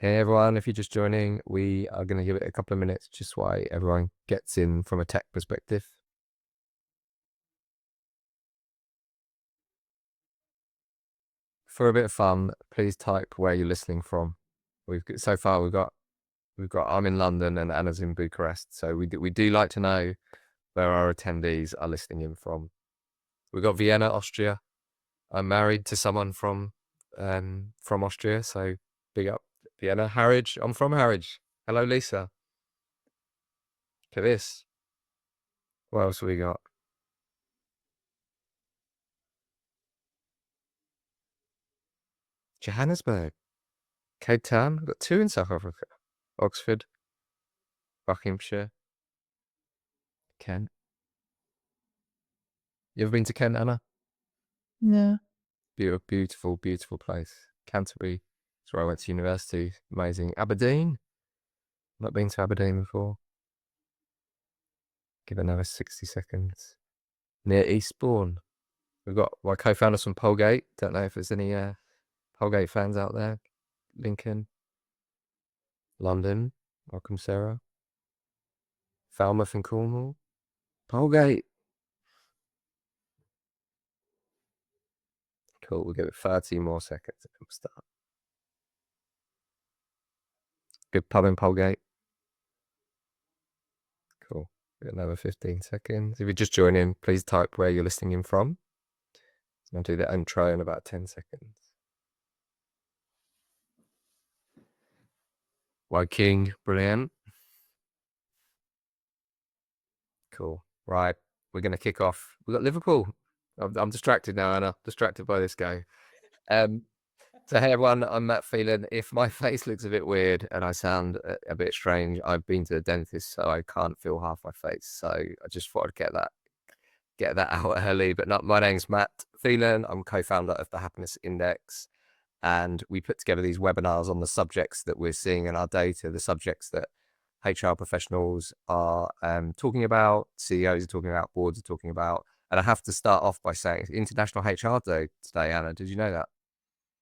Hey everyone, if you're just joining, we are going to give it a couple of minutes just while everyone gets in from a tech perspective. For a bit of fun, please type where you're listening from. So far we've got I'm in London and Anna's in Bucharest, so we do like to know where our attendees are listening in from. We've got Vienna, Austria. I'm married to someone from Austria, so big up Vienna. Harwich, I'm from Harwich. Hello, Lisa. Look at this. What else have we got? Johannesburg, Cape Town. We've got 2 in South Africa. Oxford, Buckinghamshire, Kent. You ever been to Kent, Anna? No. Beautiful, beautiful place. Canterbury. That's where I went to university. Amazing. Aberdeen. Not been to Aberdeen before. Give another 60 seconds. Near Eastbourne. We've got my co-founders from Polegate. Don't know if there's any Polegate fans out there. Lincoln. London. Welcome, Sarah. Falmouth and Cornwall. Polegate. Cool. We'll give it 30 more seconds and we'll start. Good pub in Polegate. Cool. Another 15 seconds. If you're just joining, please type where you're listening in from. I'll do the intro in about 10 seconds. Woking, brilliant. Cool. Right, we're going to kick off. We've got Liverpool. I'm distracted now, Anna. Distracted by this guy. So hey everyone, I'm Matt Phelan. If my face looks a bit weird and I sound a bit strange, I've been to the dentist, so I can't feel half my face. So I just thought I'd get that out early. But not, my name's Matt Phelan. I'm co-founder of the Happiness Index, and we put together these webinars on the subjects that we're seeing in our data, the subjects that HR professionals are talking about, CEOs are talking about, boards are talking about. And I have to start off by saying it's International HR Day today, Anna. Did you know that?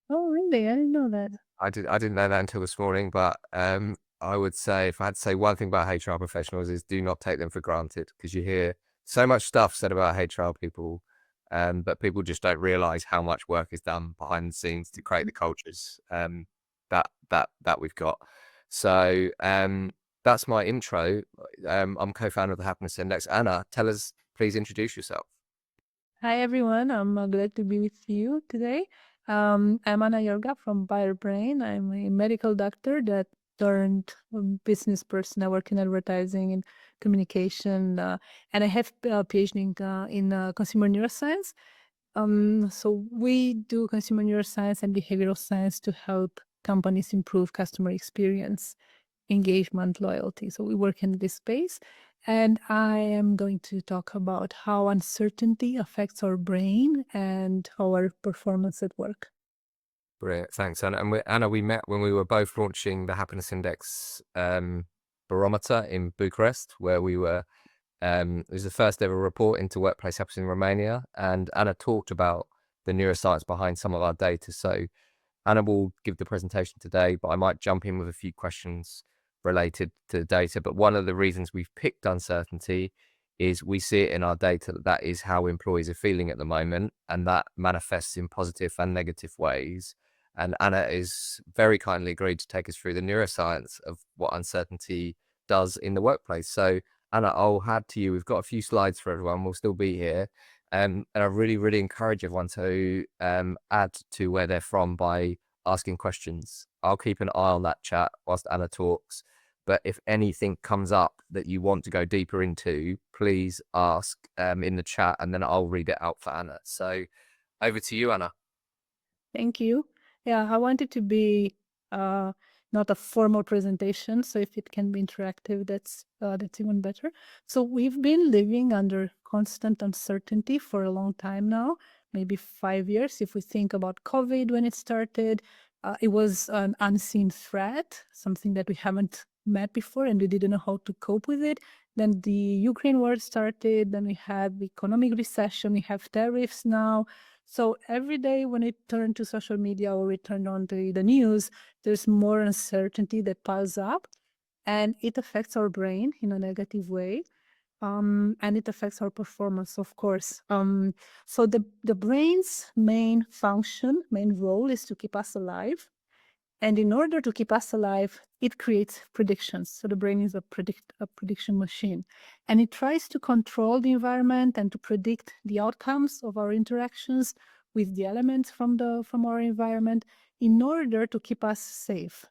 Oh, really? I didn't know that. I didn't know that until this morning, but I would say, if I had to say one thing about HR professionals, is do not take them for granted, because you hear so much stuff said about HR people, but people just don't realize how much work is done behind the scenes to create the cultures that we've got. So that's my intro. I'm co-founder of the Happiness Index. Anna, please introduce yourself. Hi, everyone. I'm glad to be with you today. I'm Ana Iorga from Bayer Brain. I'm a medical doctor that turned business person. I work in advertising and communication, and I have a PhD in consumer neuroscience. So we do consumer neuroscience and behavioral science to help companies improve customer experience, engagement, loyalty. So we work in this space. And I am going to talk about how uncertainty affects our brain and our performance at work. Brilliant, thanks, Anna. And Anna, we met when we were both launching the Happiness Index barometer in Bucharest, where we were. It was the first ever report into workplace happiness in Romania, and Anna talked about the neuroscience behind some of our data. So Anna will give the presentation today, but I might jump in with a few questions related to the data. But one of the reasons we've picked uncertainty is we see it in our data that is how employees are feeling at the moment, and that manifests in positive and negative ways. And Anna is very kindly agreed to take us through the neuroscience of what uncertainty does in the workplace. So Anna, I'll hand to you. We've got a few slides for everyone. We'll still be here. And I really, really encourage everyone to add to where they're from by asking questions. I'll keep an eye on that chat whilst Anna talks. But if anything comes up that you want to go deeper into, please ask in the chat, and then I'll read it out for Anna. So over to you, Anna. Thank you. Yeah, I want it to be not a formal presentation, so if it can be interactive, that's even better. So we've been living under constant uncertainty for a long time now, maybe 5 years. If we think about COVID when it started, it was an unseen threat, something that we haven't met before, and we didn't know how to cope with it. Then the Ukraine war started, then we had the economic recession, we have tariffs now. So every day when we turn to social media or we turn on the news, there's more uncertainty that piles up, and it affects our brain in a negative way. And it affects our performance, of course. So the brain's main function, main role is to keep us alive. And in order to keep us alive, it creates predictions. So the brain is a prediction machine. And it tries to control the environment and to predict the outcomes of our interactions with the elements from our environment in order to keep us safe.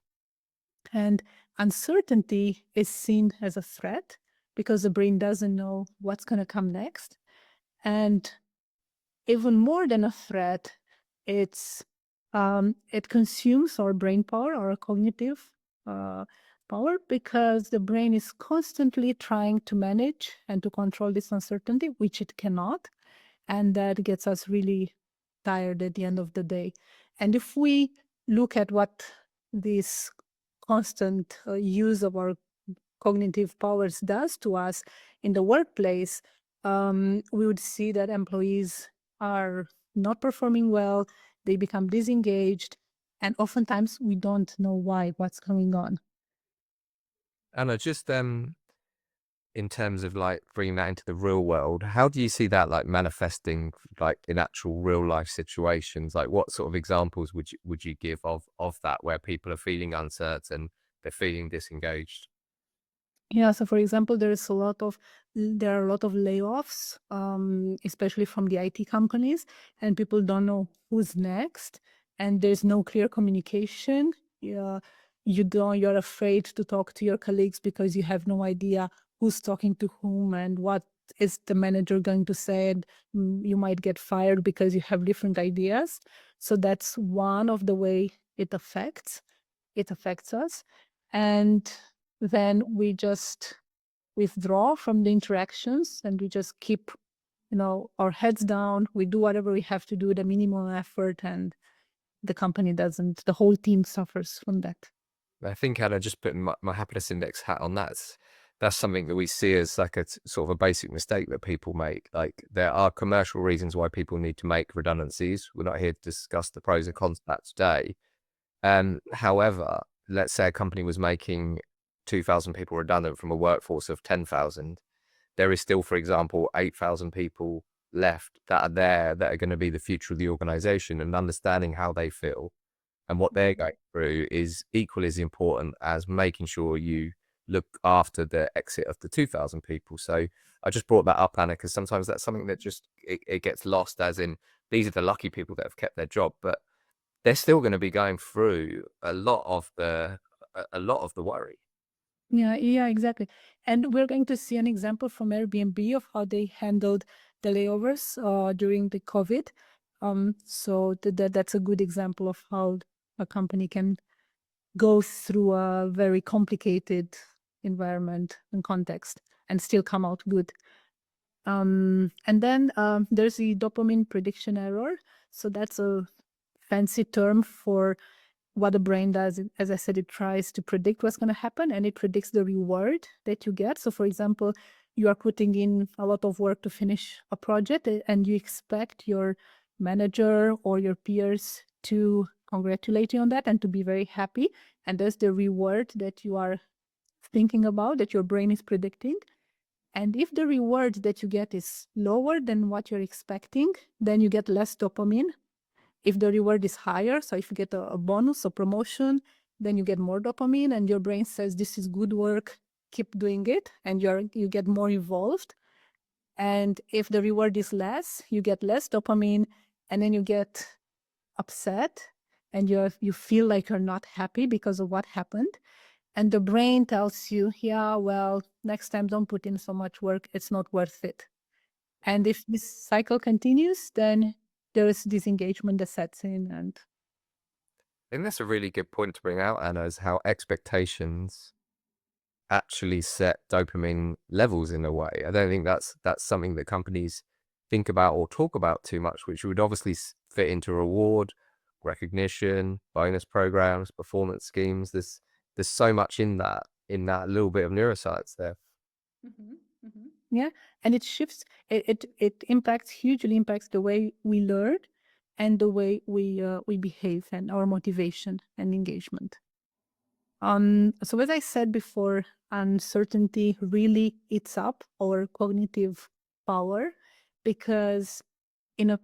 And uncertainty is seen as a threat because the brain doesn't know what's going to come next. And even more than a threat, it consumes our brain power, our cognitive uh, power, because the brain is constantly trying to manage and to control this uncertainty, which it cannot. And that gets us really tired at the end of the day. And if we look at what this constant use of our cognitive powers does to us in the workplace, we would see that employees are not performing well, they become disengaged, and oftentimes we don't know why, what's going on. Anna, just in terms of like bringing that into the real world, how do you see that like manifesting like in actual real life situations? Like what sort of examples would you give of that where people are feeling uncertain, they're feeling disengaged? Yeah, so for example, there are a lot of layoffs, especially from the IT companies, and people don't know who's next, and there's no clear communication. Yeah, you're afraid to talk to your colleagues because you have no idea who's talking to whom and what is the manager going to say. And you might get fired because you have different ideas. So that's one of the way it affects us. And then we just withdraw from the interactions and we just keep, our heads down. We do whatever we have to do, the minimum effort, and the whole team suffers from that. I think, Anna, just putting my happiness index hat on, that's something that we see as like sort of a basic mistake that people make. Like there are commercial reasons why people need to make redundancies. We're not here to discuss the pros and cons of that today. However, let's say a company was making 2,000 people redundant from a workforce of 10,000. There is still, for example, 8,000 people left that are there that are going to be the future of the organization, and understanding how they feel and what they're Mhm. going through is equally as important as making sure you look after the exit of the 2,000 people. So I just brought that up, Anna, because sometimes that's something that just it gets lost, as in these are the lucky people that have kept their job, but they're still going to be going through a lot of the worry. Yeah, yeah, exactly. And we're going to see an example from Airbnb of how they handled the layovers during the COVID. So that's a good example of how a company can go through a very complicated environment and context and still come out good. And then there's the dopamine prediction error. So that's a fancy term for what the brain does. As I said, it tries to predict what's going to happen, and it predicts the reward that you get. So, for example, you are putting in a lot of work to finish a project, and you expect your manager or your peers to congratulate you on that and to be very happy. And that's the reward that you are thinking about, that your brain is predicting. And if the reward that you get is lower than what you're expecting, then you get less dopamine. If the reward is higher, so if you get a bonus or promotion, then you get more dopamine and your brain says, this is good work, keep doing it, and you get more involved. And if the reward is less, you get less dopamine, and then you get upset, and you feel like you're not happy because of what happened. And the brain tells you, yeah, well, next time don't put in so much work, it's not worth it. And if this cycle continues, then there is disengagement that sets in. And I think that's a really good point to bring out, Anna, is how expectations actually set dopamine levels in a way. I don't think that's something that companies think about or talk about too much, which would obviously fit into reward, recognition, bonus programs, performance schemes. There's so much in that little bit of neuroscience there. Mhm, mhm. Yeah, and it shifts. It hugely impacts the way we learn. and the way we behave and our motivation and engagement. So as I said before, uncertainty really eats up our cognitive power, because in a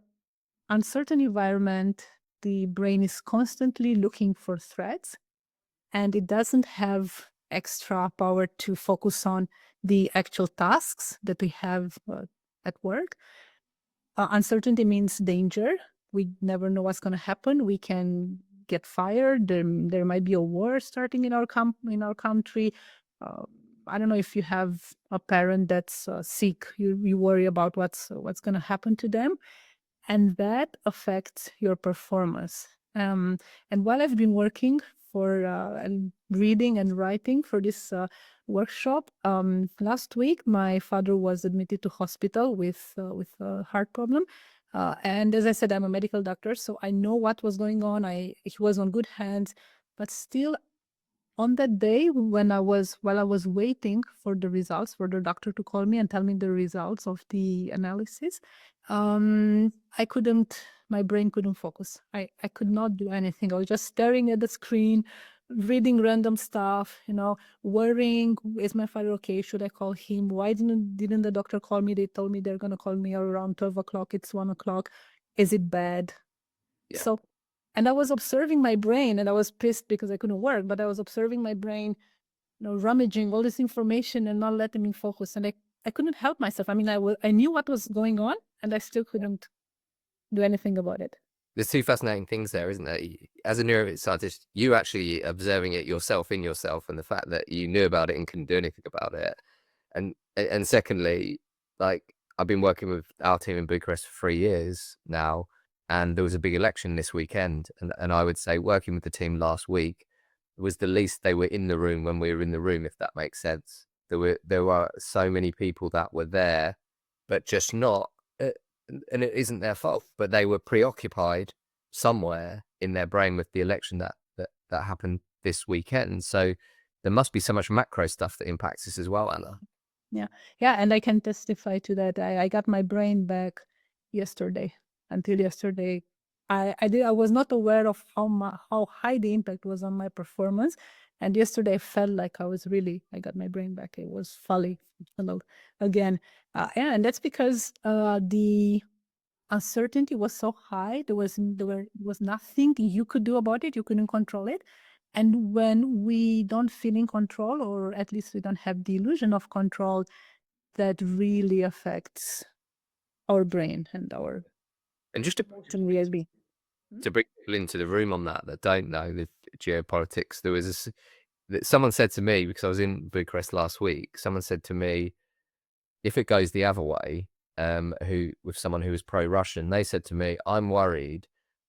uncertain environment, the brain is constantly looking for threats, and it doesn't have extra power to focus on the actual tasks that we have at work. Uncertainty means danger. We never know what's going to happen. We can get fired. There might be a war starting in our country. Uh, I don't know if you have a parent that's sick. You worry about what's going to happen to them, and that affects your performance. And while I've been working for and reading and writing for this workshop, last week my father was admitted to hospital with a heart problem. And as I said, I'm a medical doctor, so I know what was going on. He was on good hands, but still, on that day while I was waiting for the results, for the doctor to call me and tell me the results of the analysis, I couldn't, my brain couldn't focus. I could not do anything. I was just staring at the screen, reading random stuff, worrying, is my father okay? Should I call him? Why didn't the doctor call me? They told me they're gonna call me around 12 o'clock. It's 1 o'clock. Is it bad? Yeah. So, and I was observing my brain, and I was pissed because I couldn't work, but I was observing my brain, rummaging all this information and not letting me focus. And I couldn't help myself. I mean, I knew what was going on, and I still couldn't do anything about it. There's two fascinating things there, isn't there? As a neuroscientist, you actually observing it yourself in yourself, and the fact that you knew about it and couldn't do anything about it. And secondly, like, I've been working with our team in Bucharest for 3 years now, and there was a big election this weekend. And I would say working with the team last week was the least they were in the room when we were in the room, if that makes sense. There were so many people that were there, but just not, and it isn't their fault, but they were preoccupied somewhere in their brain with the election that happened this weekend. So there must be so much macro stuff that impacts this as well, Anna. Yeah, and I can testify to that. I got my brain back yesterday. Until yesterday, I was not aware of how high the impact was on my performance. And yesterday, I felt like I got my brain back. It was fully hello again. Yeah, and that's because the uncertainty was so high. There was nothing you could do about it. You couldn't control it. And when we don't feel in control, or at least we don't have the illusion of control, that really affects our brain and our And just to emotion really. bring people into the room on that don't know the geopolitics, there was someone said to me, because I was in Bucharest last week, someone said to me, if it goes the other way, with someone who was pro-Russian, they said to me, I'm worried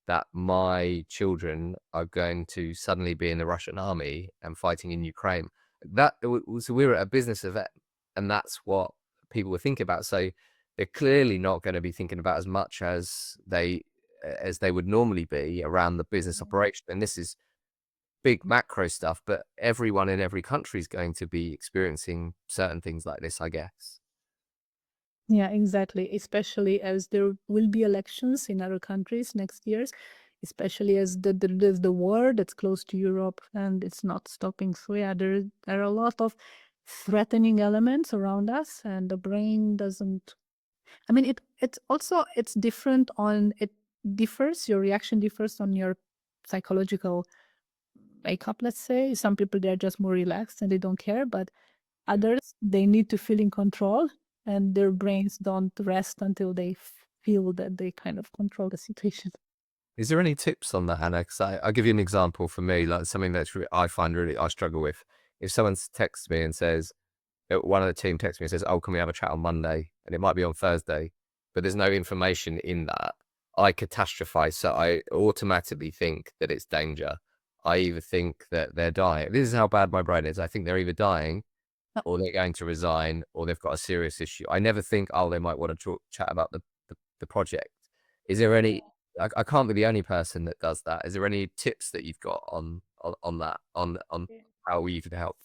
that my children are going to suddenly be in the Russian army and fighting in Ukraine. So we were at a business event, and that's what people were thinking about. So they're clearly not going to be thinking about as much as they would normally be around the business operation. And this is big macro stuff, but everyone in every country is going to be experiencing certain things like this, I guess. Yeah, exactly. Especially as there will be elections in other countries next years, especially as there's the war that's close to Europe and it's not stopping. So yeah, there are a lot of threatening elements around us, and the brain doesn't. I mean, it's different on it differs. Your reaction differs on your psychological makeup. Let's say some people, they're just more relaxed and they don't care, but others, they need to feel in control, and their brains don't rest until they feel that they kind of control the situation. Is there any tips on that, Anna? Because I'll give you an example for me, like something I find really I struggle with. If someone texts me and says, one of the team texts me and says, "Oh, can we have a chat on Monday?" and it might be on Thursday, but there's no information in that, I catastrophize. So I automatically think that it's danger. I either think that they're dying. This is how bad my brain is. I think they're either dying, or they're going to resign, or they've got a serious issue. I never think, oh, they might want to chat about the project. Is there any? I can't be the only person that does that. Is there any tips that you've got on that, on how you could help?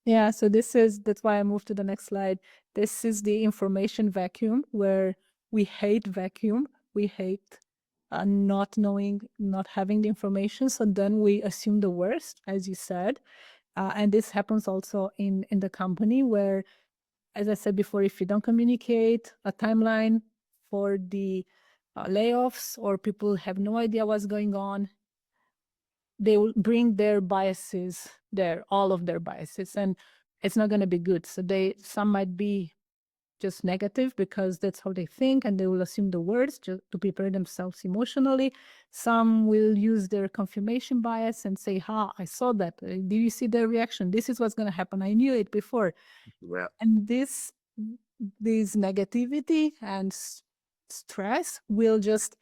Yeah, so that's why I moved to the next slide. This is the information vacuum, where we hate vacuum. We hate not knowing, not having the information. So then we assume the worst, as you said. And this happens also in the company where, as I said before, if you don't communicate a timeline for the layoffs, or people have no idea what's going on, they will bring their biases there, all of their biases, and it's not going to be good. So some might be just negative because that's how they think, and they will assume the worst just to prepare themselves emotionally. Some will use their confirmation bias and say, I saw that. Did you see their reaction? This is what's going to happen. I knew it before. Yeah. And this negativity and stress will just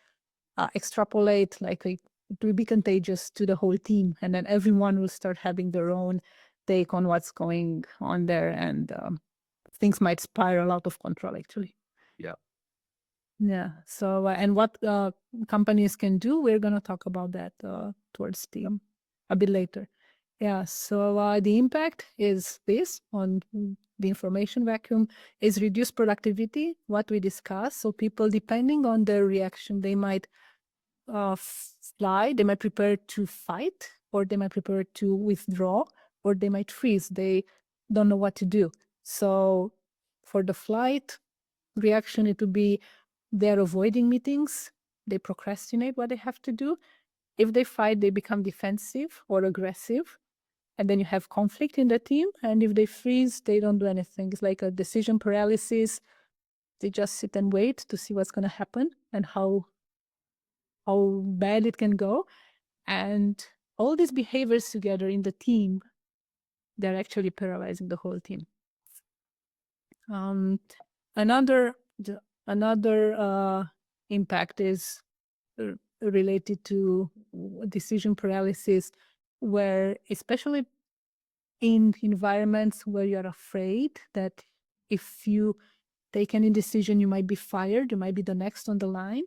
extrapolate, like it will be contagious to the whole team, and then everyone will start having their own take on what's going on there, and things might spiral out of control, actually. Yeah. Yeah. So and what companies can do, we're going to talk about that towards a bit later. Yeah. So the impact is this on the information vacuum is reduced productivity, what we discussed. So people, depending on their reaction, they might fly, they might prepare to fight, or they might prepare to withdraw, or they might freeze. They don't know what to do. So for the flight reaction, it would be they're avoiding meetings, they procrastinate what they have to do. If they fight, they become defensive or aggressive, and then you have conflict in the team. And if they freeze, they don't do anything. It's like a decision paralysis. They just sit and wait to see what's going to happen and how bad it can go. And all these behaviors together in the team, they're actually paralyzing the whole team. Another impact is related to decision paralysis, where especially in environments where you're afraid that if you take any decision, you might be fired, you might be the next on the line,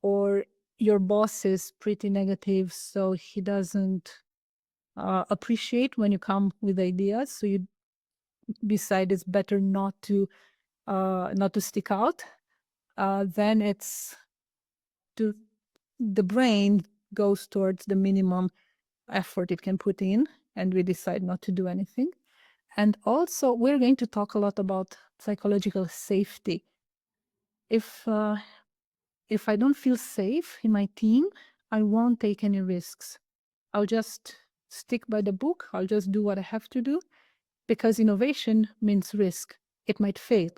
or your boss is pretty negative, so he doesn't appreciate when you come with ideas, so you decide it's better not to stick out. Then the brain goes towards the minimum effort it can put in, and we decide not to do anything. And also, we're going to talk a lot about psychological safety. If I don't feel safe in my team, I won't take any risks. I'll just stick by the book. I'll just do what I have to do, because innovation means risk. It might fail.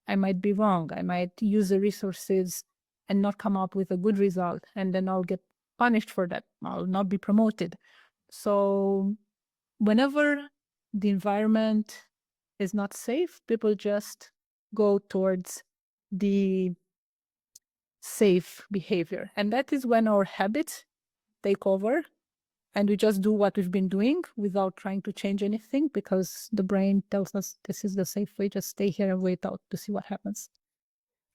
I might be wrong. I might use the resources and not come up with a good result, and then I'll get punished for that. I'll not be promoted. So whenever the environment is not safe, people just go towards the safe behavior. And that is when our habits take over, and we just do what we've been doing without trying to change anything, because the brain tells us this is the safe way, just stay here and wait out to see what happens.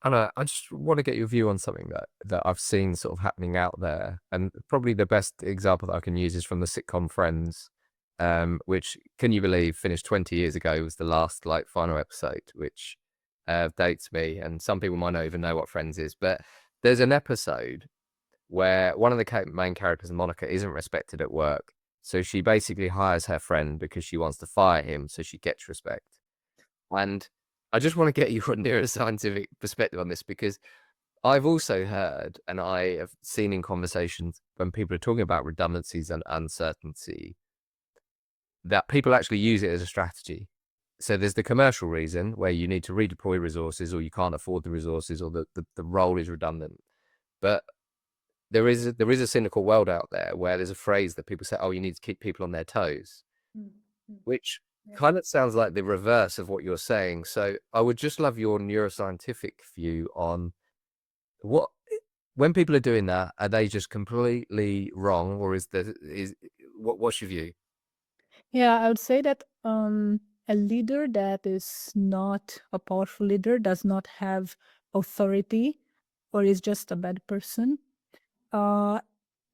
Anna, I just want to get your view on something that I've seen sort of happening out there. And probably the best example that I can use is from the sitcom Friends, which, can you believe, finished 20 years ago, was the last final episode, which dates me. And some people might not even know what Friends is. But there's an episode where one of the main characters, Monica, isn't respected at work. So she basically hires her friend because she wants to fire him so she gets respect. And I just want to get your neuroscientific perspective on this, because I've also heard, and I have seen in conversations when people are talking about redundancies and uncertainty, that people actually use it as a strategy. So there's the commercial reason where you need to redeploy resources, or you can't afford the resources, or the role is redundant. But there is a cynical world out there where there's a phrase that people say, you need to keep people on their toes, which kind of sounds like the reverse of what you're saying. So I would just love your neuroscientific view on when people are doing that, are they just completely wrong, or what's your view? Yeah, I would say that a leader that is not a powerful leader, does not have authority, or is just a bad person.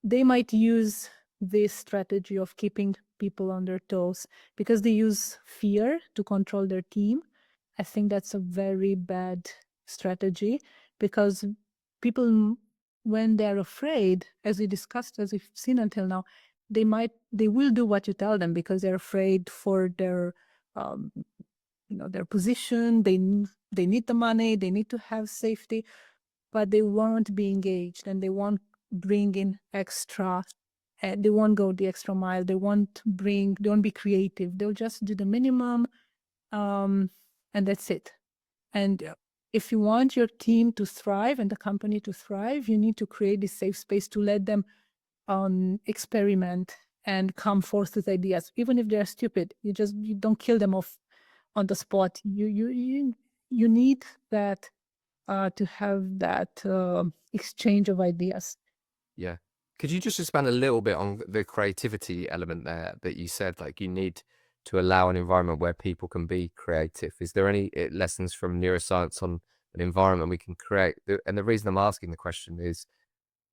They might use this strategy of keeping people on their toes because they use fear to control their team. I think that's a very bad strategy, because people when they're afraid, as we discussed, as we've seen until now, they will do what you tell them because they're afraid for their, um, their position. They need the money. They need to have safety, but they won't be engaged and they won't bring in extra. They won't go the extra mile. They won't be creative. They'll just do the minimum, and that's it. And if you want your team to thrive and the company to thrive, you need to create this safe space to let them experiment and come forth with ideas, even if they're stupid. You don't kill them off on the spot. You need that to have that exchange of ideas. Yeah. Could you just expand a little bit on the creativity element there that you said, like you need to allow an environment where people can be creative? Is there any lessons from neuroscience on an environment we can create? And the reason I'm asking the question is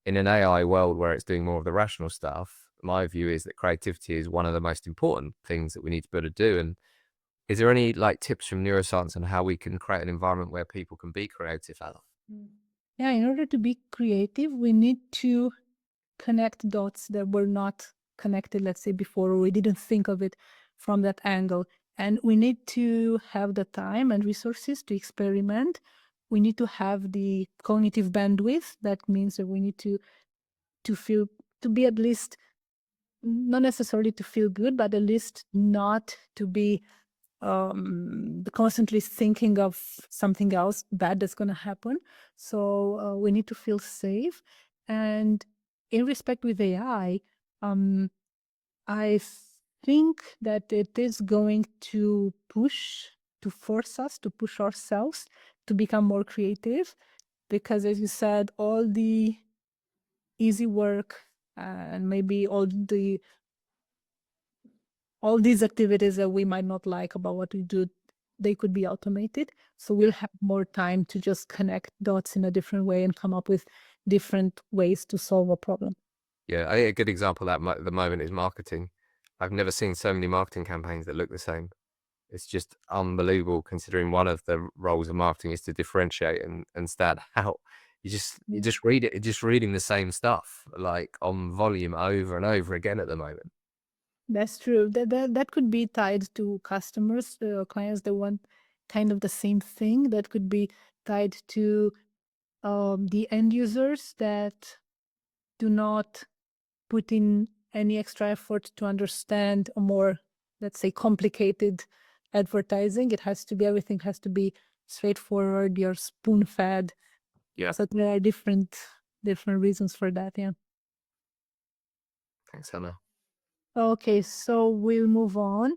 in an AI world where it's doing more of the rational stuff, my view is that creativity is one of the most important things that we need to be able to do. And is there any like tips from neuroscience on how we can create an environment where people can be creative, Alan? Yeah, in order to be creative, we need to connect dots that were not connected, let's say, before, or we didn't think of it from that angle. And we need to have the time and resources to experiment. We need to have the cognitive bandwidth. That means that we need to feel, to be at least, not necessarily to feel good, but at least not to be constantly thinking of something else bad that's going to happen. So we need to feel safe. And in respect with AI, I think that it is going to force us to push ourselves to become more creative, because as you said, all the easy work and maybe all these activities that we might not like about what we do, they could be automated. So we'll have more time to just connect dots in a different way and come up with different ways to solve a problem. Yeah, I think a good example of that at the moment is marketing. I've never seen so many marketing campaigns that look the same. It's just unbelievable considering one of the roles of marketing is to differentiate and stand out. You just read it, just reading the same stuff like on volume over and over again at the moment. That's true. That could be tied to customers, clients that want kind of the same thing. That could be tied to the end users that do not put in any extra effort to understand a more, let's say, complicated advertising. Everything has to be straightforward. You're spoon fed. Yeah. So there are different reasons for that. Yeah. Thanks, Hannah. Okay, so we'll move on.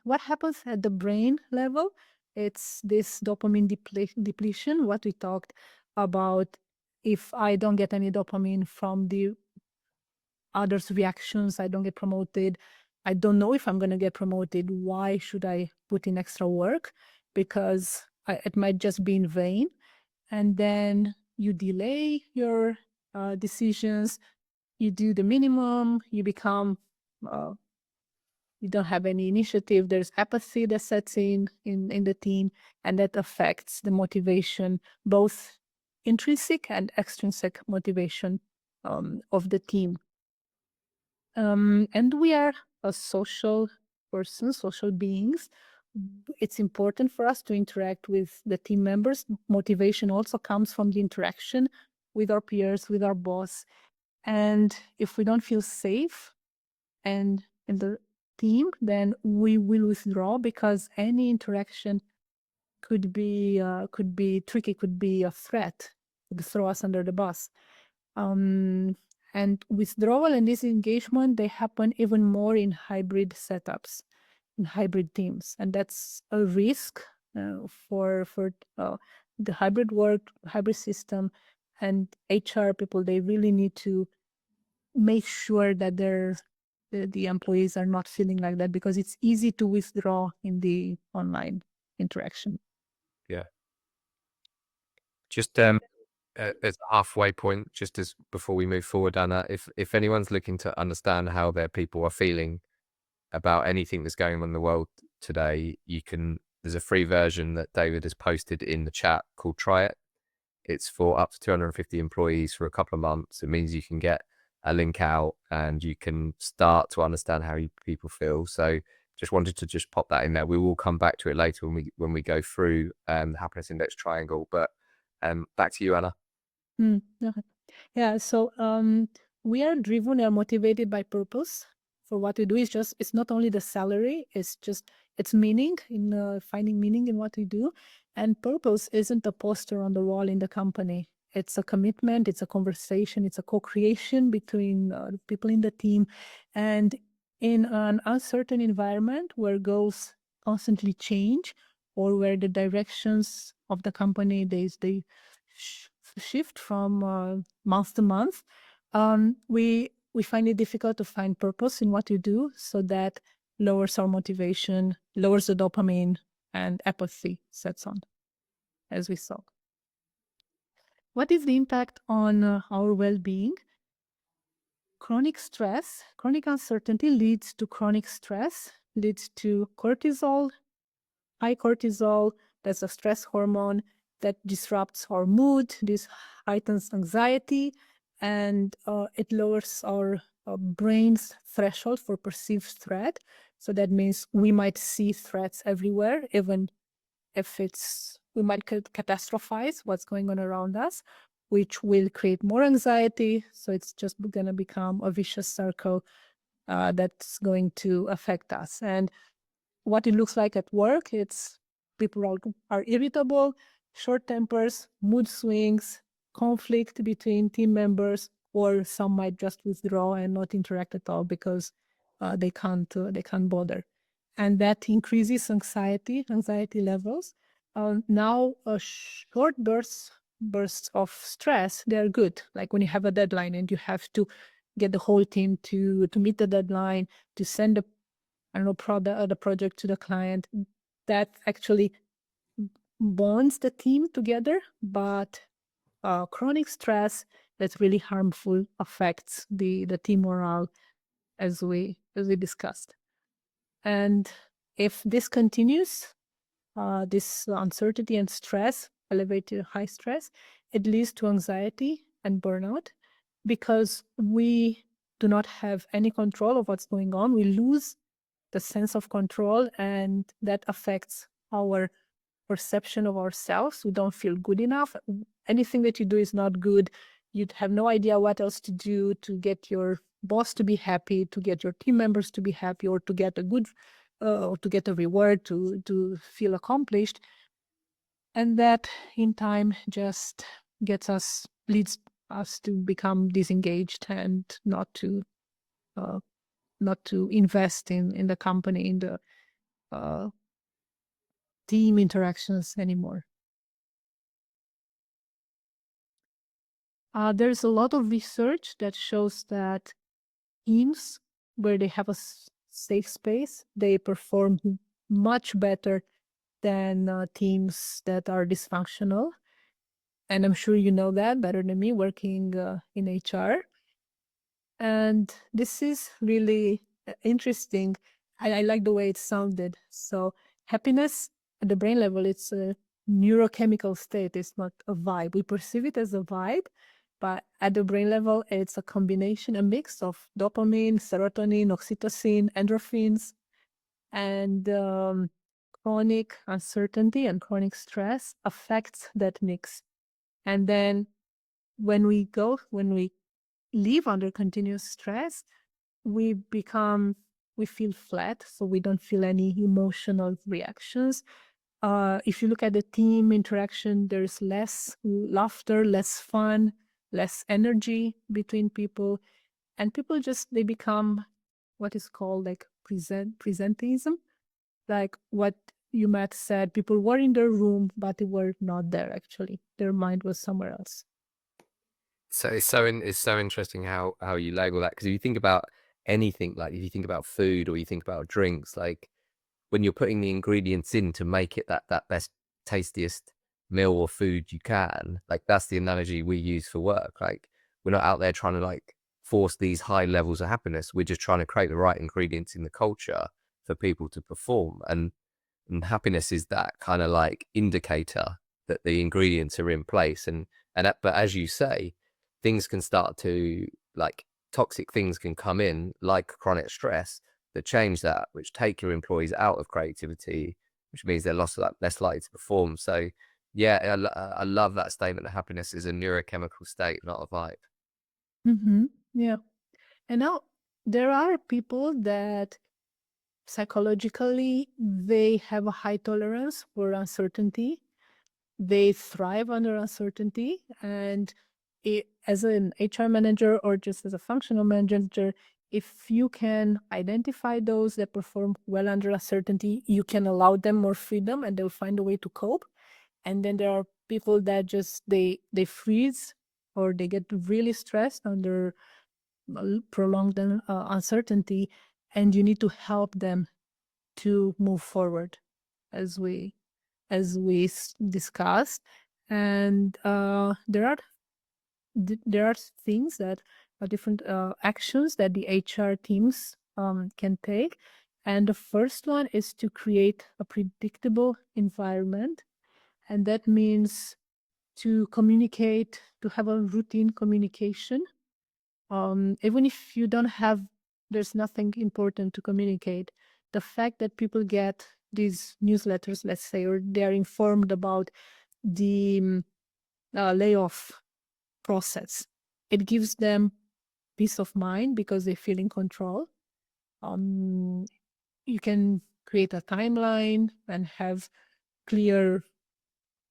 What happens at the brain level? It's this dopamine depletion, what we talked about. If I don't get any dopamine from the others' reactions, I don't get promoted. I don't know if I'm going to get promoted. Why should I put in extra work? Because it might just be in vain. And then you delay your decisions. You do the minimum. You become, you don't have any initiative. There's apathy that sets in the team, and that affects the motivation, both intrinsic and extrinsic motivation of the team. And we are a social social beings. It's important for us to interact with the team members. Motivation also comes from the interaction with our peers, with our boss. And if we don't feel safe and in the team, then we will withdraw, because any interaction could be tricky, could be a threat, could throw us under the bus. And withdrawal and disengagement, they happen even more in hybrid setups, in hybrid teams, and that's a risk for the hybrid system. And HR people, they really need to make sure that the employees are not feeling like that, because it's easy to withdraw in the online interaction. Yeah. Just as a halfway point, just as before we move forward, Anna, if anyone's looking to understand how their people are feeling about anything that's going on in the world today, there's a free version that David has posted in the chat called Try It. It's for up to 250 employees for a couple of months. It means you can get a link out and you can start to understand how people feel. So just wanted to just pop that in there. We will come back to it later when we go through the happiness index triangle. But back to you, Anna. Okay. Yeah, so we are driven and motivated by purpose for what we do. It's not only the salary, it's meaning in finding meaning in what we do. And purpose isn't a poster on the wall in the company. It's a commitment, it's a conversation, it's a co-creation between people in the team. And in an uncertain environment where goals constantly change, or where the directions of the company they shift from month to month, we find it difficult to find purpose in what you do, so that lowers our motivation, lowers the dopamine, and apathy sets on, as we saw. What is the impact on our well-being? Chronic stress, chronic uncertainty leads to chronic stress, leads to cortisol. High cortisol, that's a stress hormone that disrupts our mood. This heightens anxiety, and it lowers our brain's threshold for perceived threat. So that means we might see threats everywhere, even if we might catastrophize what's going on around us, which will create more anxiety. So it's just going to become a vicious circle that's going to affect us. And what it looks like at work, it's people are irritable, short tempers, mood swings, conflict between team members, or some might just withdraw and not interact at all because they can't bother, and that increases anxiety levels. Now, short bursts of stress, they're good. Like when you have a deadline and you have to get the whole team to meet the deadline, to send the project to the client, that actually bonds the team together. But chronic stress that's really harmful affects the team morale, as we discussed. And if this continues, this uncertainty and stress, elevated high stress, it leads to anxiety and burnout, because we do not have any control of what's going on. We lose the sense of control, and that affects our perception of ourselves. We don't feel good enough. Anything that you do is not good. You'd have no idea what else to do to get your boss to be happy, to get your team members to be happy, or to get a good, or to get a reward, to feel accomplished. And that in time just leads us to become disengaged and not to invest in the company, in the team interactions anymore. There's a lot of research that shows that teams where they have a safe space, they perform much better than teams that are dysfunctional. And I'm sure you know that better than me, working in HR. And this is really interesting. I like the way it sounded. So happiness at the brain level, it's a neurochemical state. It's not a vibe. We perceive it as a vibe, but at the brain level, it's a combination, a mix of dopamine, serotonin, oxytocin, endorphins, and chronic uncertainty and chronic stress affects that mix. And then when we live under continuous stress, we feel flat, so we don't feel any emotional reactions. If you look at the team interaction, there's less laughter, less fun, less energy between people, and people they become what is called like presenteeism, like what you might said. People were in their room, but they were not there. Actually, their mind was somewhere else. So it's so interesting how you label that, because if you think about anything, like if you think about food or you think about drinks, like when you're putting the ingredients in to make it that best tastiest meal or food you can, like that's the analogy we use for work. Like we're not out there trying to like force these high levels of happiness. We're just trying to create the right ingredients in the culture for people to perform, and happiness is that kind of like indicator that the ingredients are in place. But as you say, things can start to, like, toxic things can come in, like chronic stress, that change that, which take your employees out of creativity, which means they're less likely to perform. So yeah, I love that statement that happiness is a neurochemical state, not a vibe. Yeah. And now there are people that psychologically they have a high tolerance for uncertainty. They thrive under uncertainty. And as an HR manager or just as a functional manager, if you can identify those that perform well under uncertainty, you can allow them more freedom and they'll find a way to cope. And then there are people that just they freeze or they get really stressed under prolonged uncertainty, and you need to help them to move forward, as we discussed. And there are things that are different actions that the HR teams can take. And the first one is to create a predictable environment, and that means to communicate, to have a routine communication. Even if you don't have, there's nothing important to communicate. The fact that people get these newsletters, let's say, or they are informed about the layoff process, it gives them peace of mind because they feel in control. Um, you can create a timeline and have clear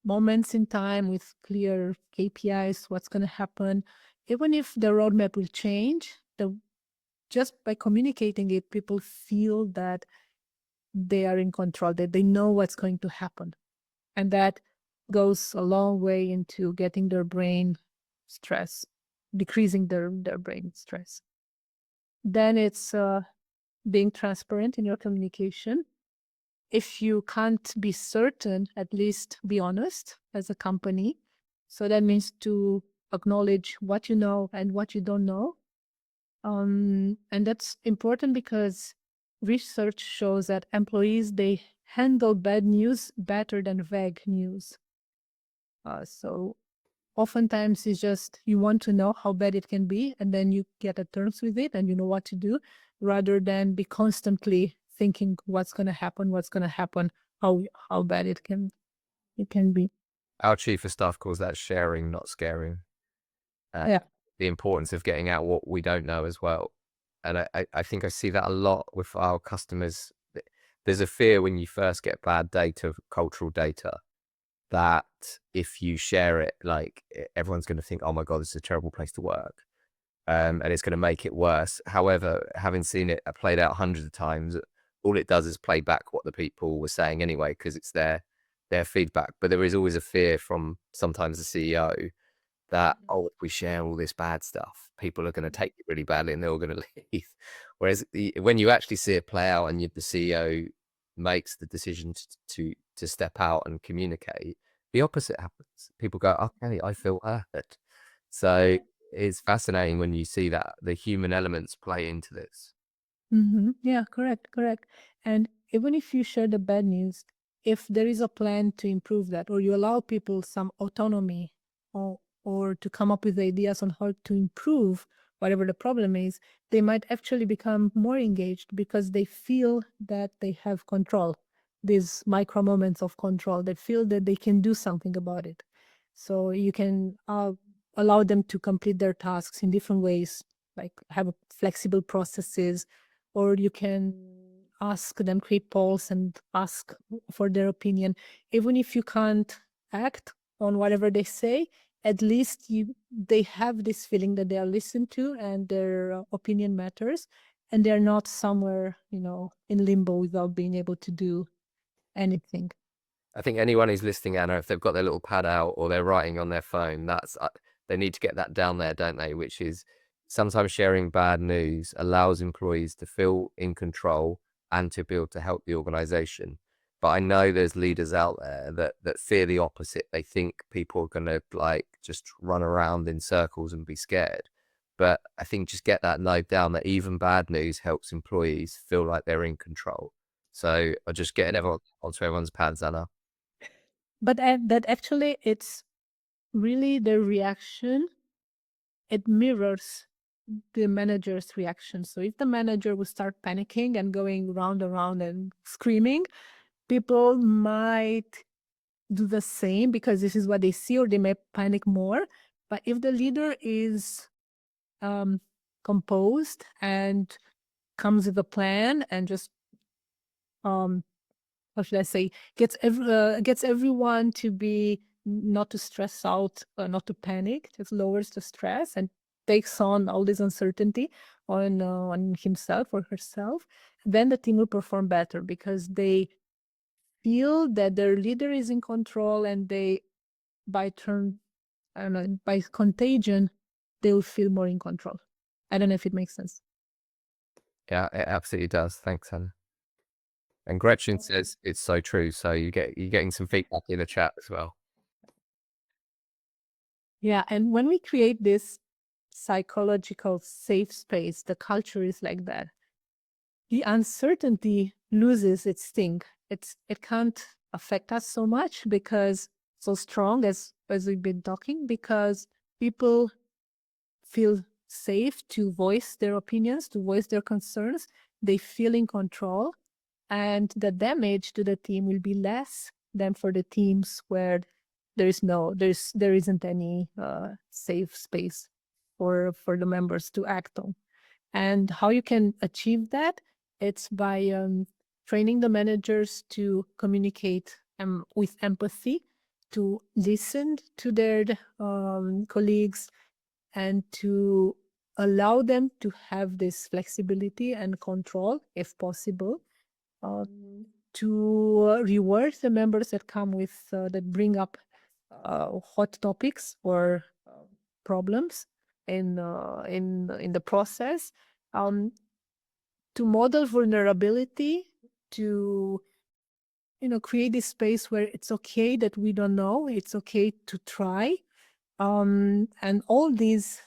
moments in time with clear KPIs, what's going to happen. Even if the roadmap will change, just by communicating it, people feel that they are in control, that they know what's going to happen. And that goes a long way into getting their brain stress, decreasing their brain stress. Then it's being transparent in your communication. If you can't be certain, at least be honest as a company. So that means to acknowledge what you know and what you don't know. And that's important because research shows that employees, they handle bad news better than vague news. So oftentimes it's just you want to know how bad it can be, and then you get at terms with it and you know what to do, rather than be constantly thinking what's going to happen, how bad it can be. Our chief of staff calls that sharing, not scaring. Uh, Yeah. the importance of getting out what we don't know as well. And I think I see that a lot with our customers. There's a fear when you first get bad data, cultural data, that if you share it, like, everyone's going to think, oh my God, this is a terrible place to work. And it's going to make it worse. However, having seen it played out hundreds of times, all it does is play back what the people were saying anyway, because it's their feedback. But there is always a fear from sometimes the CEO that, oh, if we share all this bad stuff, people are going to take it really badly and they're all going to leave. Whereas when you actually see it play out and the CEO makes the decision to step out and communicate, the opposite happens. People go, okay, I feel heard. So it's fascinating when you see that the human elements play into this. Yeah, correct. And even if you share the bad news, if there is a plan to improve that, or you allow people some autonomy, or to come up with ideas on how to improve whatever the problem is, they might actually become more engaged because they feel that they have control, these micro moments of control. They feel that they can do something about it. So you can allow them to complete their tasks in different ways, like have flexible processes, or you can ask them, create polls and ask for their opinion. Even if you can't act on whatever they say, at least they have this feeling that they are listened to and their opinion matters, and they're not somewhere, in limbo without being able to do anything. I think anyone who's listening, Anna, if they've got their little pad out or they're writing on their phone, that's they need to get that down there, don't they? Which is, sometimes sharing bad news allows employees to feel in control and to be able to help the organization. But I know there's leaders out there that fear the opposite. They think people are going to, like, just run around in circles and be scared. But I think just get that note down that even bad news helps employees feel like they're in control. So I'm just getting everyone onto everyone's pads, Anna. but that actually it's really the reaction. It mirrors the manager's reaction. So if the manager will start panicking and going round and round and screaming, people might do the same because this is what they see, or they may panic more. But if the leader is composed and comes with a plan and just how should I say, gets everyone to be not to stress out, not to panic, just lowers the stress and takes on all this uncertainty on himself or herself, then the team will perform better because they feel that their leader is in control, and they, by turn, I don't know, by contagion, they will feel more in control. I don't know if it makes sense. Yeah, it absolutely does. Thanks, Anna. And Gretchen says it's so true. So you're getting some feedback in the chat as well. Yeah, and when we create this psychological safe space, the culture is like that. The uncertainty loses its sting. It can't affect us so much because so strong as we've been talking, because people feel safe to voice their opinions, to voice their concerns. They feel in control, and the damage to the team will be less than for the teams where there isn't any safe space for the members to act on. And how you can achieve that? It's by training the managers to communicate with empathy, to listen to their colleagues, and to allow them to have this flexibility and control, if possible, to reward the members that come with that bring up hot topics or problems in the process, to model vulnerability, to create this space where it's okay that we don't know, it's okay to try, and all these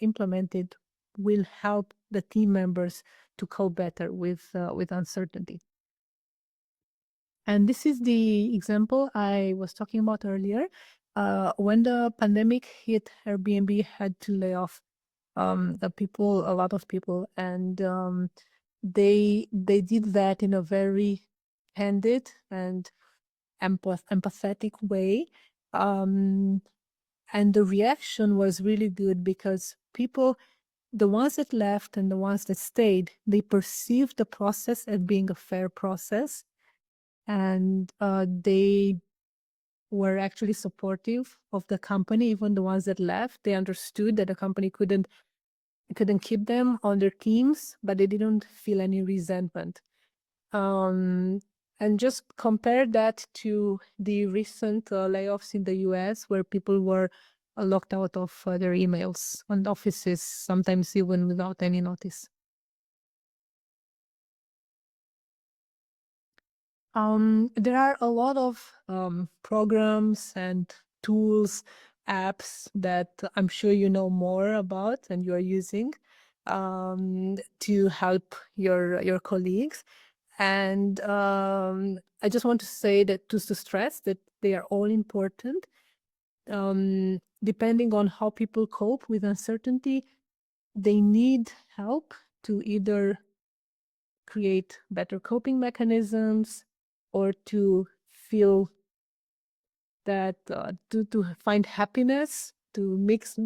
implemented will help the team members to cope better with uncertainty. And this is the example I was talking about earlier. When the pandemic hit, Airbnb had to lay off a lot of people, and they did that in a very candid and empathetic way. And the reaction was really good because people, the ones that left and the ones that stayed, they perceived the process as being a fair process, and they were actually supportive of the company. Even the ones that left, they understood that the company couldn't keep them on their teams, but they didn't feel any resentment. And just compare that to the recent layoffs in the US, where people were locked out of their emails and offices, sometimes even without any notice. There are a lot of programs and tools, apps that I'm sure you know more about and you are using to help your colleagues. And I just want to say that, to stress that they are all important. Depending on how people cope with uncertainty, they need help to either create better coping mechanisms or to feel that to find happiness, to mix,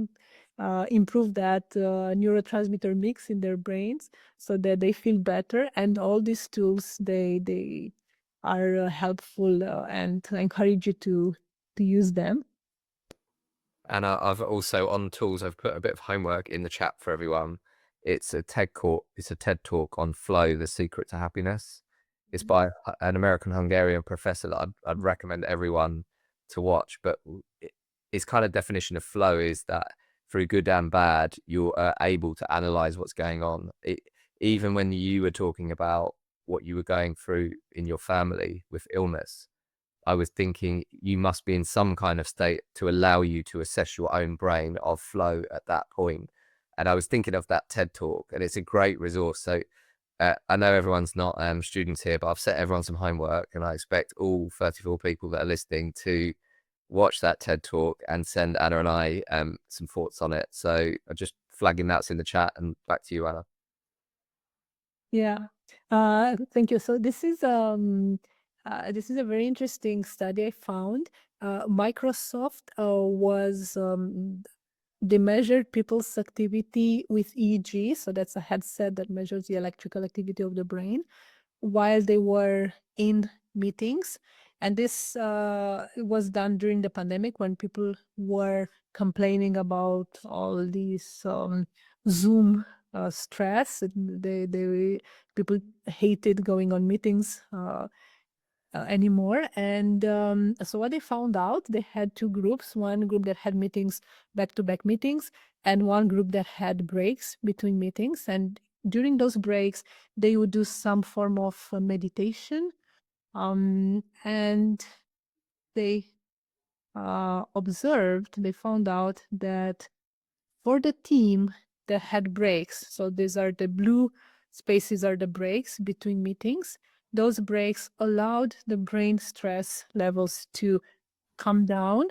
improve that neurotransmitter mix in their brains so that they feel better. And all these tools, they are helpful, and I encourage you to use them. And I've also, on tools, I've put a bit of homework in the chat for everyone. It's a TED talk on flow, the secret to happiness. It's by an American-Hungarian professor that I'd recommend everyone to watch. But its kind of definition of flow is that through good and bad, you're able to analyze what's going on. Even when you were talking about what you were going through in your family with illness, I was thinking you must be in some kind of state to allow you to assess your own brain of flow at that point. And I was thinking of that TED talk, and it's a great resource. So I know everyone's not students here, but I've set everyone some homework, and I expect all 34 people that are listening to watch that TED talk and send Anna and I some thoughts on it. So I'm just flagging that's in the chat, and back to you, Anna. Yeah, thank you. So this is a very interesting study I found. Microsoft was they measured people's activity with EEG, so that's a headset that measures the electrical activity of the brain while they were in meetings. And this was done during the pandemic when people were complaining about all these Zoom stress. People hated going on meetings anymore. And so what they found out, they had two groups, one group that had meetings, back-to-back meetings, and one group that had breaks between meetings. And during those breaks, they would do some form of meditation. And they they found out that for the team that had breaks, so these are the blue spaces are the breaks between meetings, those breaks allowed the brain stress levels to come down.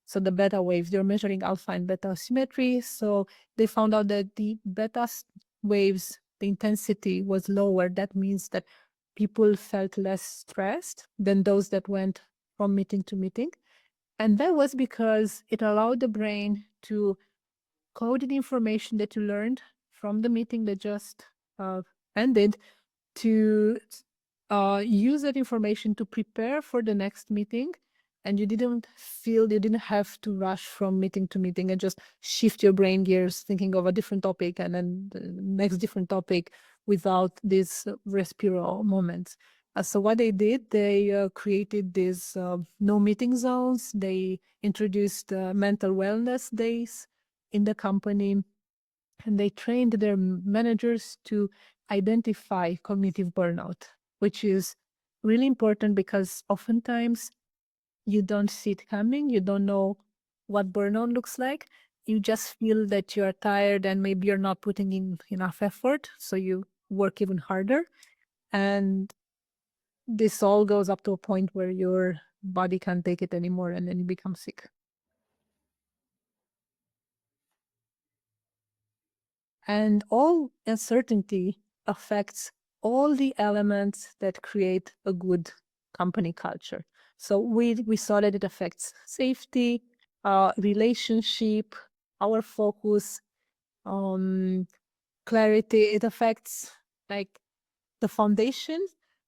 So the beta waves, they're measuring alpha and beta symmetry. So they found out that the waves, the intensity was lower. That means that people felt less stressed than those that went from meeting to meeting. And that was because it allowed the brain to code the information that you learned from the meeting that just ended to use that information to prepare for the next meeting. And you didn't have to rush from meeting to meeting and just shift your brain gears thinking of a different topic and then the next different topic without these respiral moments. So what they did, they created these no meeting zones. They introduced mental wellness days in the company, and they trained their managers to identify cognitive burnout, which is really important because oftentimes you don't see it coming. You don't know what burnout looks like. You just feel that you're tired and maybe you're not putting in enough effort. So you work even harder. And this all goes up to a point where your body can't take it anymore and then you become sick. And all uncertainty affects all the elements that create a good company culture. So we saw that it affects safety, relationship, our focus, clarity. It affects like the foundation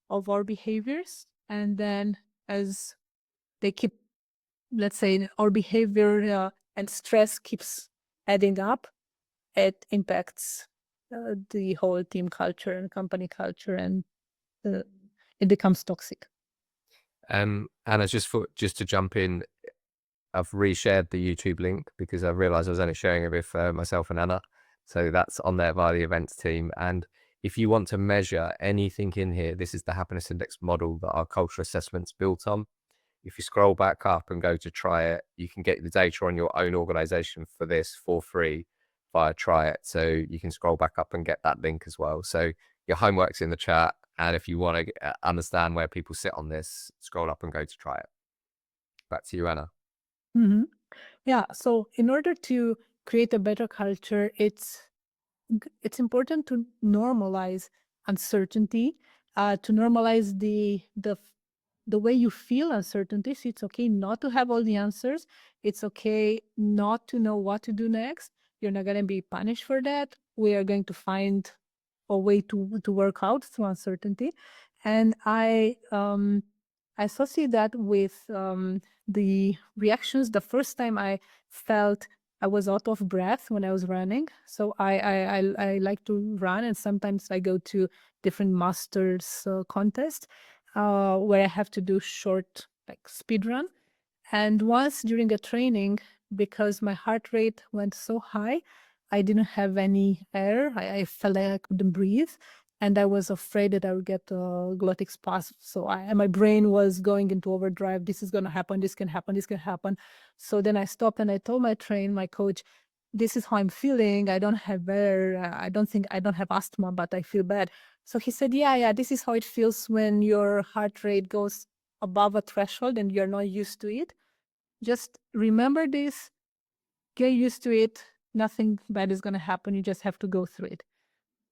of our behaviors. And then as they keep, let's say, our behavior and stress keeps adding up, it impacts the whole team culture and company culture, and it becomes toxic. Anna, just to jump in, I've reshared the YouTube link because I realized I was only sharing it with myself and Anna. So that's on there via the events team. And if you want to measure anything in here, this is the happiness index model that our culture assessment's built on. If you scroll back up and go to try it, you can get the data on your own organization for this for free via try it. So you can scroll back up and get that link as well. So your homework's in the chat. And if you want to understand where people sit on this, scroll up and go to try it. Back to you, Anna. Mm-hmm. Yeah. So in order to create a better culture, it's important to normalize uncertainty, to normalize the way you feel uncertainty. So it's okay not to have all the answers. It's okay not to know what to do next. You're not going to be punished for that. We are going to find a way to work out through uncertainty. And I associate that with the reactions. The first time I felt I was out of breath when I was running. So I like to run, and sometimes I go to different masters contests where I have to do short like speed run. And once during a training, because my heart rate went so high, I didn't have any air. I felt like I couldn't breathe. And I was afraid that I would get a glottic spasm. So my brain was going into overdrive. This is going to happen. This can happen. This can happen. So then I stopped and I told my coach, this is how I'm feeling. I don't have I don't think I don't have asthma, but I feel bad. So he said, yeah, this is how it feels when your heart rate goes above a threshold and you're not used to it. Just remember this, get used to it. Nothing bad is going to happen. You just have to go through it.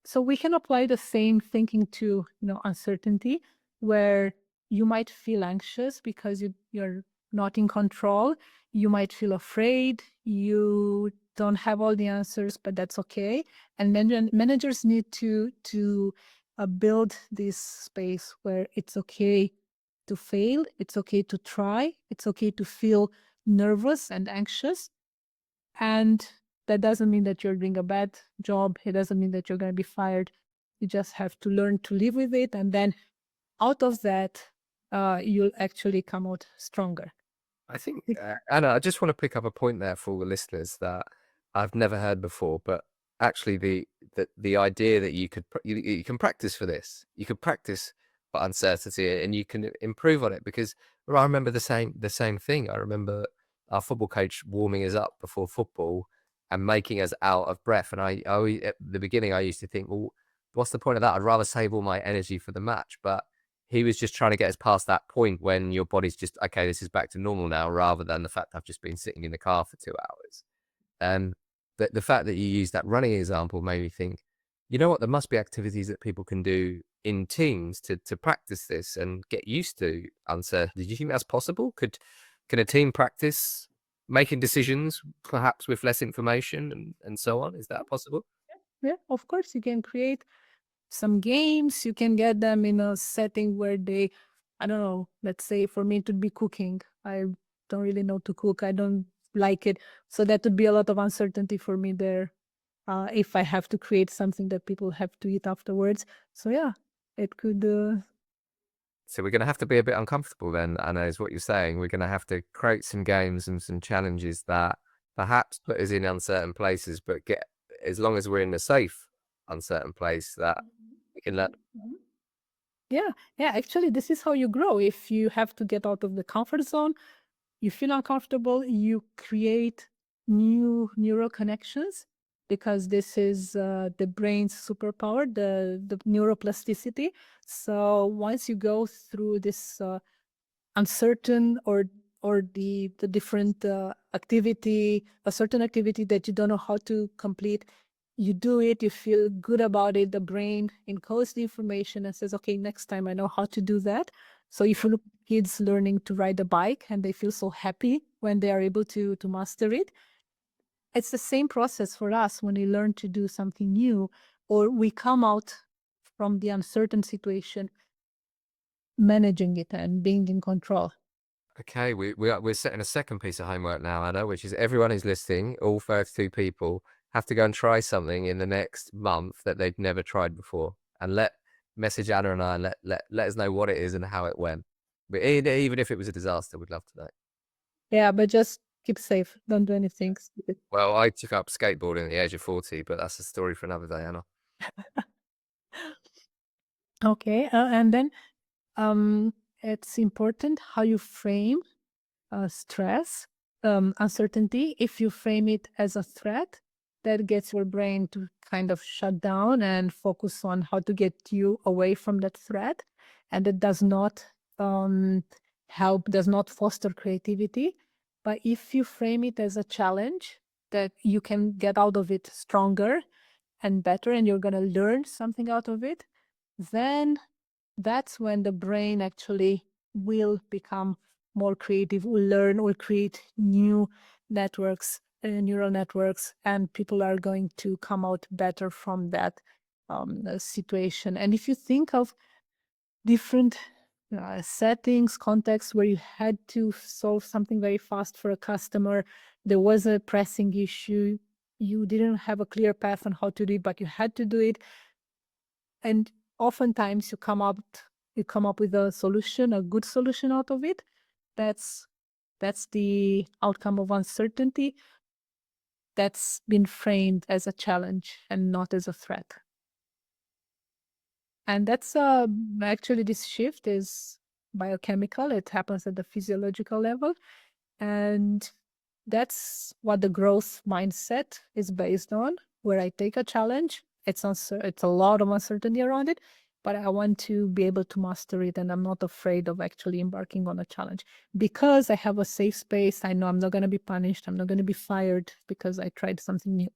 So we can apply the same thinking to, uncertainty, where you might feel anxious because you're not in control. You might feel afraid. You don't have all the answers, but that's okay. And managers need to build this space where it's okay to fail. It's okay to try. It's okay to feel nervous and anxious. And that doesn't mean that you're doing a bad job. It doesn't mean that you're going to be fired. You just have to learn to live with it. And then out of that, you'll actually come out stronger. I think, Anna, I just want to pick up a point there for all the listeners that I've never heard before, but actually the idea that you can practice for this, you can practice for uncertainty and you can improve on it, because I remember the same thing. I remember our football coach warming us up before football and making us out of breath. And I at the beginning, I used to think, well, what's the point of that? I'd rather save all my energy for the match. But he was just trying to get us past that point when your body's just, okay, this is back to normal now, rather than the fact I've just been sitting in the car for 2 hours. And the fact that you used that running example made me think, you know what, there must be activities that people can do in teams to practice this and get used to uncertainty. Do you think that's possible? Can a team practice making decisions, perhaps with less information and so on? Is that possible? Yeah, of course, you can create some games. You can get them in a setting where I don't know, let's say for me it would be cooking. I don't really know to cook. I don't like it. So that would be a lot of uncertainty for me there. If I have to create something that people have to eat afterwards. So yeah, it could. So we're going to have to be a bit uncomfortable then, Anna, is what you're saying. We're going to have to create some games and some challenges that perhaps put us in uncertain places, but as long as we're in a safe, uncertain place, that we can let. Yeah, actually, this is how you grow. If you have to get out of the comfort zone, you feel uncomfortable, you create new neural connections, because this is the brain's superpower, the neuroplasticity. So once you go through this uncertain or the different activity, a certain activity that you don't know how to complete, you do it, you feel good about it, the brain encodes the information and says, okay, next time I know how to do that. So if you look at kids learning to ride a bike and they feel so happy when they are able to master it, it's the same process for us when we learn to do something new, or we come out from the uncertain situation managing it and being in control. Okay, we're setting a second piece of homework now, Anna, which is everyone who's listening, all 32 people, have to go and try something in the next month that they've never tried before, and message Anna and I and let us know what it is and how it went. But even if it was a disaster, we'd love to know. Yeah, but just keep safe. Don't do anything stupid. Well, I took up skateboarding at the age of 40, but that's a story for another day, Anna. Okay, and then it's important how you frame stress, uncertainty. If you frame it as a threat, that gets your brain to kind of shut down and focus on how to get you away from that threat, and it does not does not foster creativity. But if you frame it as a challenge, that you can get out of it stronger and better, and you're going to learn something out of it, then that's when the brain actually will become more creative, will learn, will create new networks, neural networks, and people are going to come out better from that situation. And if you think of different settings, contexts where you had to solve something very fast for a customer, there was a pressing issue, you didn't have a clear path on how to do it, but you had to do it, and oftentimes you come up with a solution, a good solution out of it. That's the outcome of uncertainty that's been framed as a challenge and not as a threat. And that's actually, this shift is biochemical. It happens at the physiological level, and that's what the growth mindset is based on, where I take a challenge. It's a lot of uncertainty around it, but I want to be able to master it, and I'm not afraid of actually embarking on a challenge because I have a safe space. I know I'm not going to be punished. I'm not going to be fired because I tried something new.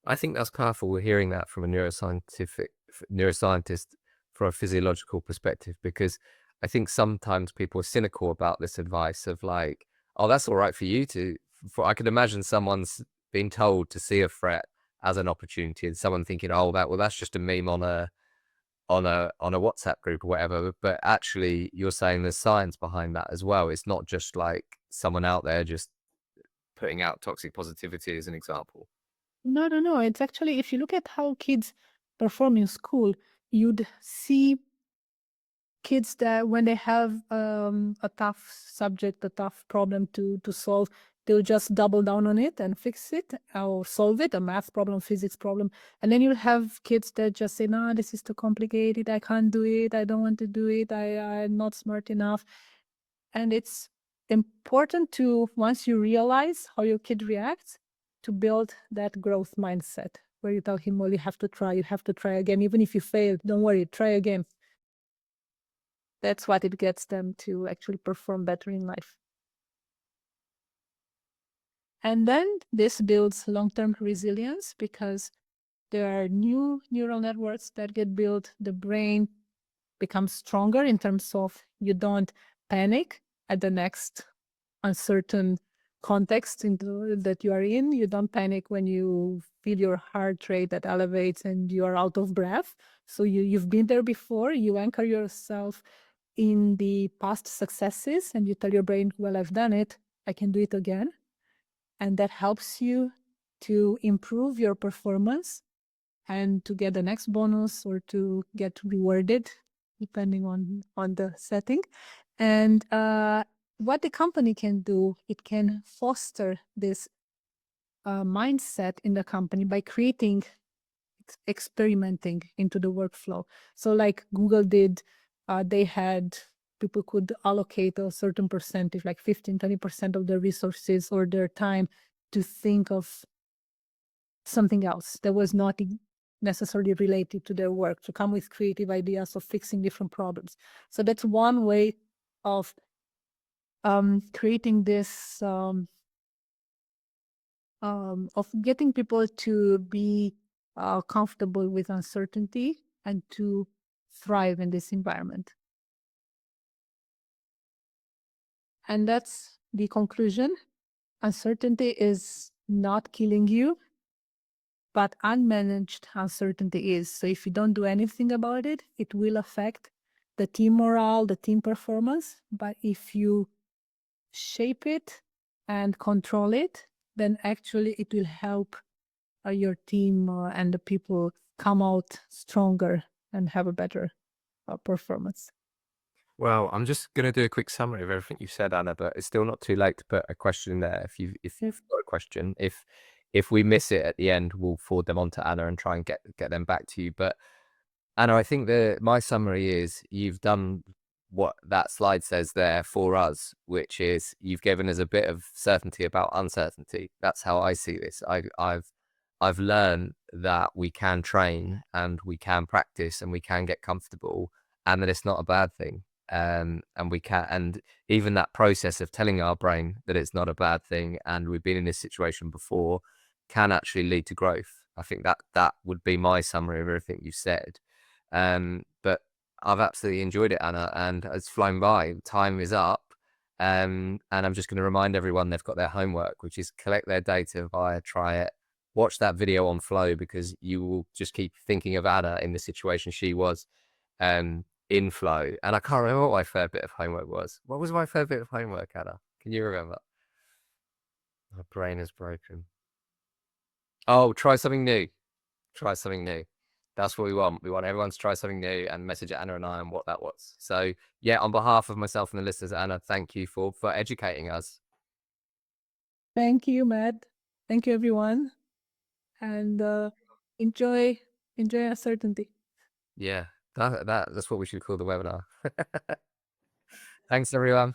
I think that's powerful. We're hearing that from a neuroscientist from a physiological perspective, because I think sometimes people are cynical about this advice of like, oh, that's all right for you to, I could imagine someone's been told to see a threat as an opportunity and someone thinking, oh, that's just a meme on a WhatsApp group or whatever. But actually you're saying there's science behind that as well. It's not just like someone out there just putting out toxic positivity as an example. No, no, no. It's actually, if you look at how kids perform in school, you'd see kids that when they have a tough subject, a tough problem to solve, they'll just double down on it and fix it or solve it, a math problem, physics problem. And then you'll have kids that just say, no, this is too complicated. I can't do it. I don't want to do it. I'm not smart enough. And it's important to, once you realize how your kid reacts, to build that growth mindset where you tell him, well, you have to try again. Even if you fail, don't worry, try again. That's what it gets them to actually perform better in life. And then this builds long-term resilience because there are new neural networks that get built. The brain becomes stronger in terms of you don't panic at the next uncertain context that you are in. You don't panic when you feel your heart rate that elevates and you are out of breath. So you've been there before. You anchor yourself in the past successes and you tell your brain, well, I've done it, I can do it again. And that helps you to improve your performance and to get the next bonus or to get rewarded, depending on the setting. And what the company can do, it can foster this mindset in the company by creating experimenting into the workflow. So like Google did, they had people could allocate a certain percentage, like 15-20% of their resources or their time to think of something else that was not necessarily related to their work, to come with creative ideas of fixing different problems. So that's one way of creating this of getting people to be comfortable with uncertainty and to thrive in this environment. And that's the conclusion. Uncertainty is not killing you, but unmanaged uncertainty is. So if you don't do anything about it, it will affect the team morale, the team performance. But if you shape it and control it, then actually it will help your team and the people come out stronger and have a better performance. Well, I'm just going to do a quick summary of everything you said, Anna, but it's still not too late to put a question in there. If you've got a question, if we miss it at the end, we'll forward them on to Anna and try and get them back to you. But Anna, I think my summary is you've done what that slide says there for us, which is you've given us a bit of certainty about uncertainty. That's how I see this. I've learned that we can train and we can practice and we can get comfortable, and that it's not a bad thing. And we can, and even that process of telling our brain that it's not a bad thing and we've been in this situation before can actually lead to growth. I think that would be my summary of everything you said. But I've absolutely enjoyed it, Anna, and it's flown by. Time is up. And I'm just going to remind everyone they've got their homework, which is collect their data via Try It. Watch that video on Flow, because you will just keep thinking of Anna in the situation she was in Flow. And I can't remember what my favorite bit of homework was. What was my favorite bit of homework, Anna? Can you remember? My brain is broken. Oh, try something new. Try something new. That's what we want. We want everyone to try something new and message Anna and I on what that was. So yeah, on behalf of myself and the listeners, Anna, thank you for educating us. Thank you, Matt. Thank you, everyone. And enjoy uncertainty. Yeah, that's what we should call the webinar. Thanks, everyone.